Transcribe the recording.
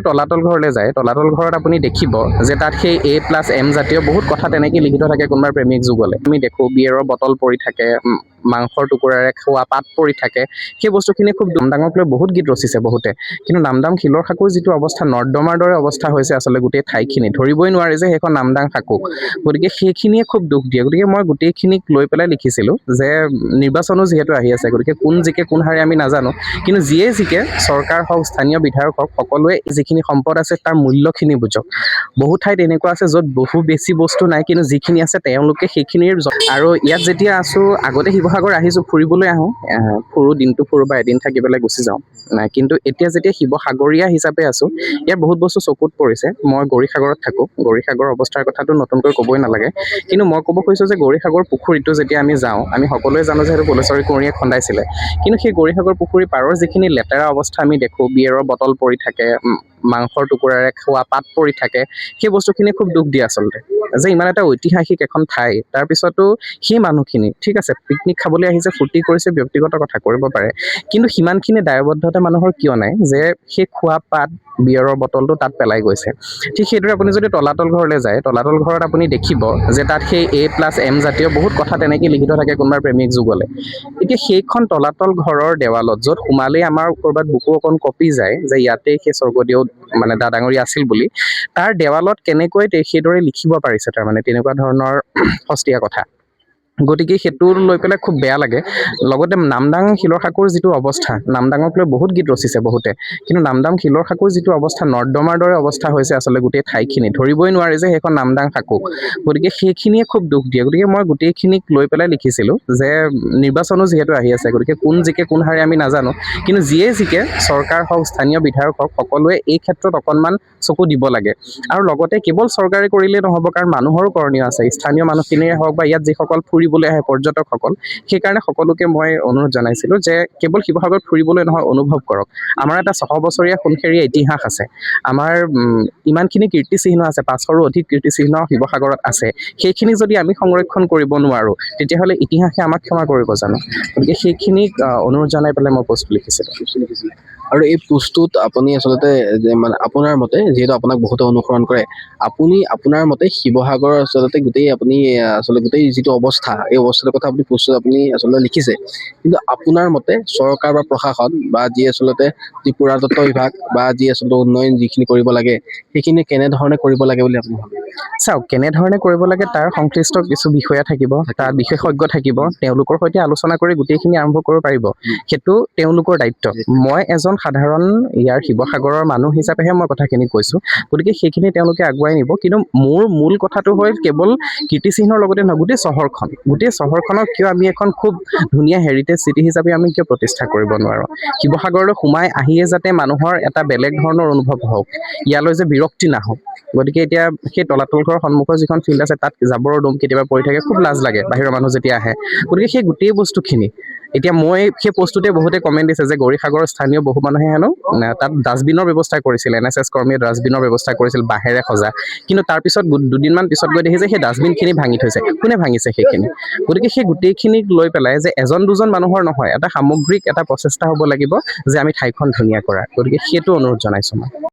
তলাতল ঘৰলৈ যায়, তলাতল ঘৰত আপুনি দেখিব যে তাত সেই A+M জাতীয় বহুত কথা তেনেকৈ লিখিত থাকে কোনোবাৰ প্ৰেমিক যুগলে। আমি দেখোঁ বিয়েৰৰ বটল পৰি থাকে, মাংসৰ টুকুৰাৰে খোৱা পাত পৰি থাকে। সেই বস্তুখিনি খুব নামদাঙক লৈ বহুত গীত ৰচিছে বহুতে, কিন্তু নামদাং শিলৰ সাঁকোৰ যিটো অৱস্থা নৰ্দমাৰ দৰে অৱস্থা হৈছে আচলতে গোটেই ঠাইখিনি ধৰিবই নোৱাৰে যে সেইখন নামদাং সাঁকো। গতিকে সেইখিনিয়ে খুব দুখ দিয়ে। গতিকে মই গোটেইখিনিক লৈ পেলাই লিখিছিলোঁ যে নিৰ্বাচনো যিহেতু আহি আছে, গতিকে কোন জিকে কোন হাৰে আমি নাজানো, কিন্তু যিয়ে জিকে চৰকাৰ হওক স্থানীয় বিধায়ক হওক সকলোৱে যিখিনি সম্পদ আছে তাৰ মূল্যখিনি বুজক। বহু ঠাইত এনেকুৱা আছে য'ত বহু বেছি বস্তু নাই, কিন্তু যিখিনি আছে তেওঁলোকে সেইখিনিৰ আৰু ইয়াত যেতিয়া আছোঁ, আগতে শিৱসাগৰ আহিছোঁ ফুৰিবলৈ আহোঁ, ফুৰোঁ দিনটো ফুৰোঁ বা এদিন থাকি পেলাই গুচি যাওঁ, কিন্তু এতিয়া যেতিয়া শিৱসাগৰীয়া হিচাপে আছোঁ ইয়াৰ বহুত বস্তু চকুত পৰিছে। মই গৌৰীসাগৰত থাকোঁ, গৌৰীসাগৰৰ অৱস্থাৰ কথাটো নতুনকৈ ক'বই নালাগে, কিন্তু মই ক'ব খুজিছোঁ যে গৌৰীসাগৰ পুখুৰীটো যেতিয়া আমি যাওঁ, আমি সকলোৱে জানো যে সেইটো ফুলেশ্বৰী কুঁৱৰীয়ে খন্দাইছিলে, কিন্তু সেই গৌৰীসাগৰ পুখুৰীৰ পাৰৰ যিখিনি লেতেৰা অৱস্থা আমি দেখোঁ, বিয়েৰৰ বটল পৰি থাকে, মাংসৰ টুকুৰাৰে খোৱা পাত পৰি থাকে, সেই বস্তুখিনি খুব দুখ দিয়ে আচলতে। যে ইমান এটা ঐতিহাসিক এখন ঠাই, তাৰপিছতো সেই মানুহখিনি ঠিক আছে পিকনিক খাবলৈ আহিছে, ফূৰ্তি কৰিছে, ব্যক্তিগত কথা কৰিব পাৰে, কিন্তু সিমানখিনি দায়বদ্ধতা মানুহৰ কিয় নাই যে সেই খোৱা পাত বিয়েৰৰ বটলটো তাত পেলাই গৈছে। ঠিক সেইদৰে আপুনি যদি তলাতল ঘৰলৈ যায়, তলাতল ঘৰত আপুনি দেখিব যে তাত সেই A+M জাতীয় বহুত কথা তেনেকৈ লিখিত থাকে কোনোবাৰ প্ৰেমিক যুগলে। এতিয়া সেইখন তলাতল ঘৰৰ দেৱালত য'ত সোমালেই আমাৰ ক'ৰবাত বুকু অকণ কঁপি যায় যে ইয়াতেই সেই স্বৰ্গদেউ মানে ডা ডাঙৰীয়া আছিল বুলি, তাৰ দেৱালত কেনেকৈ সেইদৰে লিখিব পাৰিছে তাৰমানে তেনেকুৱা ধৰণৰ সস্তীয়া কথা। গতিকে সেইটো লৈ পেলাই খুব বেয়া লাগে। লগতে নামদাং শিলৰ সাঁকোৰ যিটো অৱস্থা, নামদাঙক লৈ বহুত গীত ৰচিছে বহুতে, কিন্তু নামদাং শিলৰ সাঁকোৰ যিটো অৱস্থা নৰ্দমাৰ দৰে অৱস্থা হৈছে আচলতে গোটেই ঠাইখিনি ধৰিবই নোৱাৰে যে সেইখন নামদাং সাঁকো। গতিকে সেইখিনিয়ে খুব দুখ দিয়ে। গতিকে মই গোটেইখিনিক লৈ পেলাই লিখিছিলোঁ যে নিৰ্বাচনো যিহেতু আহি আছে, গতিকে কোন জিকে কোন হাৰে আমি নাজানো, কিন্তু যিয়ে জিকে চৰকাৰ হওক স্থানীয় বিধায়ক হওক সকলোৱে এই ক্ষেত্ৰত অকণমান চকু দিব লাগে। আৰু লগতে কেৱল চৰকাৰে কৰিলেই নহ'ব, কাৰণ মানুহৰো কৰণীয় আছে, স্থানীয় মানুহখিনিয়ে হওক বা ইয়াত যিসকল ফুৰিবলৈ আহে পৰ্যটকসকল, সেইকাৰণে সকলোকে মই অনুৰোধ জনাইছিলোঁ যে কেৱল শিৱসাগৰত ফুৰিবলৈ নহয়, অনুভৱ কৰক। আমাৰ এটা 600 বছৰীয়া সোণসেৰীয়া ইতিহাস আছে, আমাৰ ইমানখিনি কীৰ্তিচিহ্ন আছে, 500ৰো অধিক কীৰ্তিচিহ্ন শিৱসাগৰত আছে। সেইখিনি যদি আমি সংৰক্ষণ কৰিব নোৱাৰোঁ, তেতিয়াহ'লে ইতিহাসে আমাক ক্ষমা কৰিব জানো? গতিকে সেইখিনিক অনুৰোধ জনাই পেলাই মই পোষ্ট লিখিছিলোঁ। আৰু এই পোষ্টটোত আপুনি আচলতে মানে আপোনাৰ মতে, যিহেতু আপোনাক বহুতে অনুসৰণ কৰে, আপুনি আপোনাৰ মতে শিৱসাগৰৰ আচলতে গোটেই আপুনি আচলতে গোটেই যিটো অৱস্থা, এই অৱস্থাটোৰ কথা আপুনি পোষ্টত আপুনি আচলতে লিখিছে, কিন্তু আপোনাৰ মতে চৰকাৰ বা প্ৰশাসন বা যি আচলতে যি পুৰাতত্ত্ব বিভাগ বা যি আচলতে উন্নয়ন যিখিনি কৰিব লাগে, সেইখিনি কেনেধৰণে কৰিব লাগে বুলি আপুনি ভাবে? চাওক, কেনেধৰণে কৰিব লাগে তাৰ সংশ্লিষ্ট কিছু বিষয়া থাকিব, তাৰ বিশেষজ্ঞ থাকিব, তেওঁলোকৰ সৈতে আলোচনা কৰি গোটেইখিনি আৰম্ভ কৰিব পাৰিব, সেইটো তেওঁলোকৰ দায়িত্ব। মই এজন সাধাৰণ ইয়াৰ শিৱসাগৰৰ মানুহ হিচাপেহে মই কথাখিনি কৈছোঁ, গতিকে সেইখিনি তেওঁলোকে আগুৱাই নিব। কিন্তু মোৰ মূল কথাটো হ'ল কেৱল কীৰ্তিচিহ্নৰ লগতে নহয়, গোটেই চহৰখনক কিয় আমি এখন খুব ধুনীয়া হেৰিটেজ চিটি হিচাপে আমি কিয় প্ৰতিষ্ঠা কৰিব নোৱাৰোঁ? শিৱসাগৰলৈ সোমাই আহিয়ে যাতে মানুহৰ এটা বেলেগ ধৰণৰ অনুভৱ হওক, ইয়ালৈ যে বিৰক্তি নাহক। গতিকে এতিয়া সেই তলাতল ঘৰৰ সন্মুখৰ যিখন ফিল্ড আছে তাত জাবৰৰ দম কেতিয়াবা পৰি থাকে, খুব লাজ লাগে বাহিৰৰ মানুহ যেতিয়া আহে। গতিকে সেই গোটেই বস্তুখিনি এতিয়া মই সেই পোষ্টটোতে বহুতে কমেণ্ট দিছে যে গৌৰীসাগৰৰ স্থানীয় বহু মানুহে হেনো তাত ডাষ্টবিনৰ ব্যৱস্থা কৰিছিল, NSS কৰ্মীয়ে ডাষ্টবিনৰ ব্যৱস্থা কৰিছিল বাঁহেৰে সজা, কিন্তু তাৰপিছত দুদিনমান পিছত গৈ দেখিছে সেই ডাষ্টবিনখিনি ভাঙি থৈছে। কোনে ভাঙিছে সেইখিনি? গতিকে সেই গোটেইখিনিক লৈ পেলাই যে এজন দুজন মানুহৰ নহয়, এটা সামগ্ৰিক এটা প্ৰচেষ্টা হ'ব লাগিব যে আমি ঠাইখন ধুনীয়া কৰা। গতিকে সেইটো অনুৰোধ জনাইছোঁ মই।